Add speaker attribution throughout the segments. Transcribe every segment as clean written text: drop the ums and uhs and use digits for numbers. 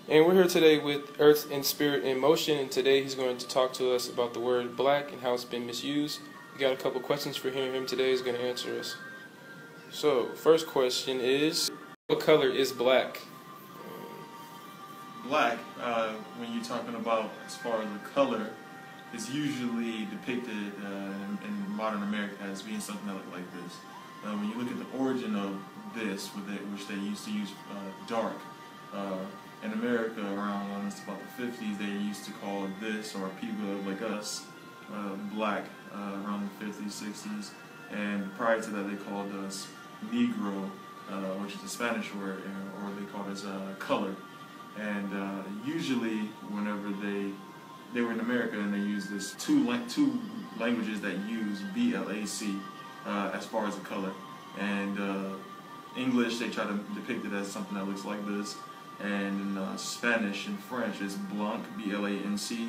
Speaker 1: And we're here today with Earth and Spirit in Motion, and today he's going to talk to us about the word black and how it's been misused. We got a couple questions for him today. He's going to answer us. So, first question is, what color is black?
Speaker 2: Black, when you're talking about as far as the color, is usually depicted in modern America as being something that looks like this. When you look at the origin of this, which they used to use dark, in America around about the 50s, they used to call this, or people like us, black, around the 50s, 60s. And prior to that, they called us Negro, which is a Spanish word, or they called us color. And usually, whenever they were in America and they used this two languages that use BLAC as far as the color. And English, they try to depict it as something that looks like this. And in Spanish and French, it's blanc, B-L-A-N-C.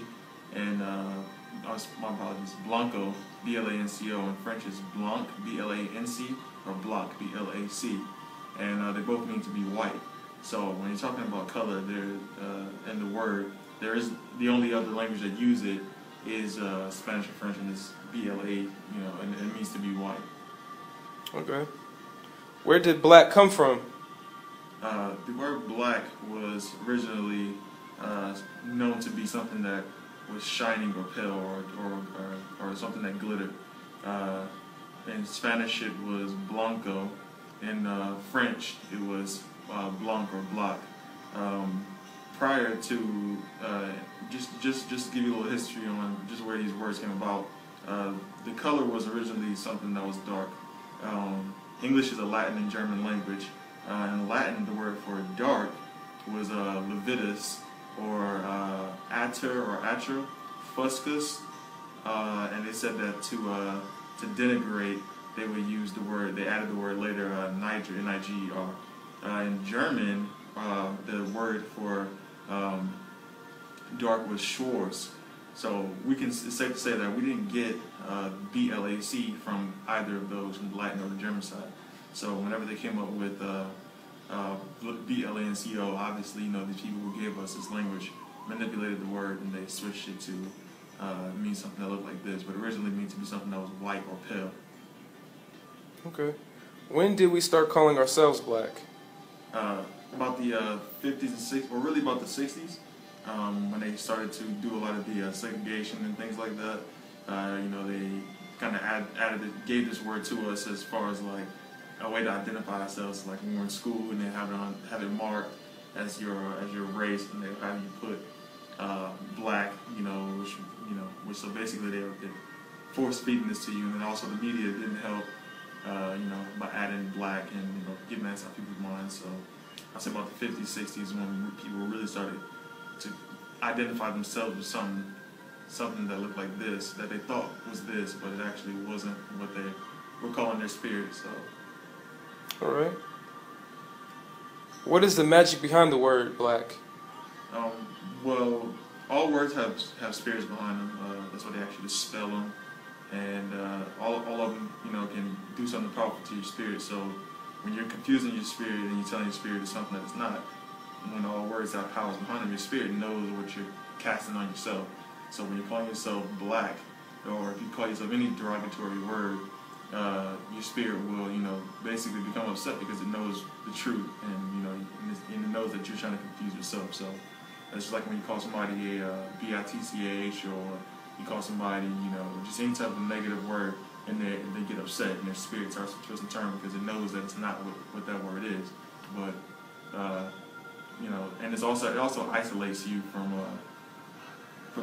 Speaker 2: And my apologies, blanco, B-L-A-N-C-O. In French, it's blanc, B-L-A-N-C, or bloc, B-L-A-C. And they both mean to be white. So when you're talking about color, and the word, there is the only other language that use it is Spanish and French, and it's BLA, and it means to be white.
Speaker 1: Okay. Where did black come from?
Speaker 2: The word black was originally known to be something that was shining or pale or something that glittered. In Spanish, it was blanco. In French, it was blanc or bloc. Prior to just to give you a little history on just where these words came about, the color was originally something that was dark. English is a Latin and German language. In Latin, the word for dark was levitus, or ater or atra, fuscus, and they said that to denigrate, they would use the word. They added the word later, niger, N-I-G-E-R. In German, the word for dark was schwarz. So it's safe to say that we didn't get B-L-A-C from either of those, from the Latin or the German side. So whenever they came up with B-L-A-N-C-O, obviously, these people who gave us this language manipulated the word and they switched it to mean something that looked like this, but originally meant to be something that was white or pale.
Speaker 1: Okay. When did we start calling ourselves black?
Speaker 2: About the 50s and 60s, or really about the 60s, when they started to do a lot of the segregation and things like that. They kind of gave this word to us as far as like a way to identify ourselves. Like when we're in school and they have it marked as your race, and they have you put black, which so basically they're force feeding this to you, and then also the media didn't help, by adding black and getting that inside people's minds. So I'd say about the 50s, 60s when people really started to identify themselves with something that looked like this, that they thought was this, but it actually wasn't what they were calling their spirit. So.
Speaker 1: All right. What is the magic behind the word black?
Speaker 2: Well, all words have spirits behind them. That's why they actually spell them, and all of them, can do something powerful to your spirit. So when you're confusing your spirit and you're telling your spirit it's something that it's not, when all words have powers behind them, your spirit knows what you're casting on yourself. So when you're calling yourself black, or if you call yourself any derogatory word, your spirit will, basically become upset because it knows the truth, and it knows that you're trying to confuse yourself. So it's just like when you call somebody a B-I-T-C-H, or you call somebody, just any type of negative word, and they get upset, and their spirit starts to twist and turn because it knows that it's not what that word is. But and it also isolates you from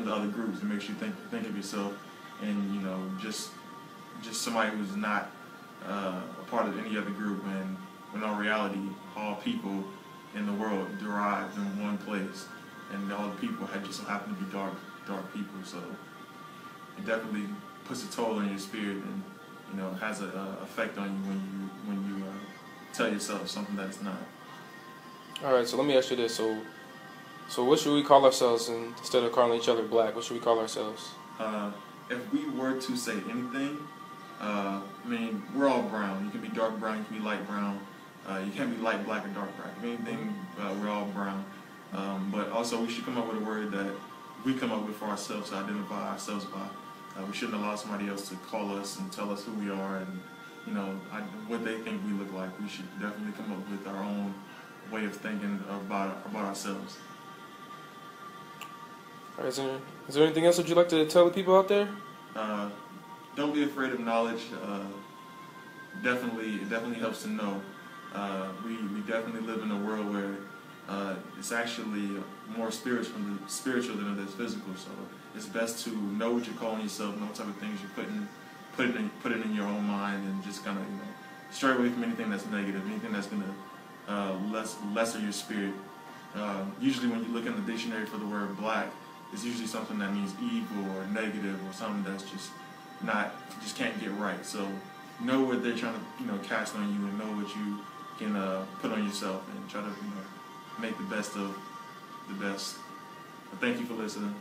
Speaker 2: the other groups. It makes you think of yourself, and just somebody who's not a part of any other group, and when in reality, all people in the world derive in one place, and all the people just so happen to be dark people. So it definitely puts a toll on your spirit, and has an effect on you when you tell yourself something that it's not.
Speaker 1: All right. So let me ask you this. So what should we call ourselves instead of calling each other black? What should we call ourselves?
Speaker 2: If we were to say anything, we're all brown. You can be dark brown, you can be light brown. You can't be light black or dark black. If anything, we're all brown. But also, we should come up with a word that we come up with for ourselves to identify ourselves by. We shouldn't allow somebody else to call us and tell us who we are and what they think we look like. We should definitely come up with our own way of thinking about ourselves.
Speaker 1: All right, is there anything else that you'd like to tell the people out there?
Speaker 2: Don't be afraid of knowledge. It definitely helps to know. We definitely live in a world where it's actually more spiritual than it is physical. So it's best to know what you're calling yourself, know what type of things you're putting in your own mind, and just kind of stray away from anything that's negative, anything that's gonna lesser your spirit. Usually, when you look in the dictionary for the word black, it's usually something that means evil or negative or something that's just can't get right. So know what they're trying to cast on you, and know what you can put on yourself, and try to make the best of the best. Thank you for listening.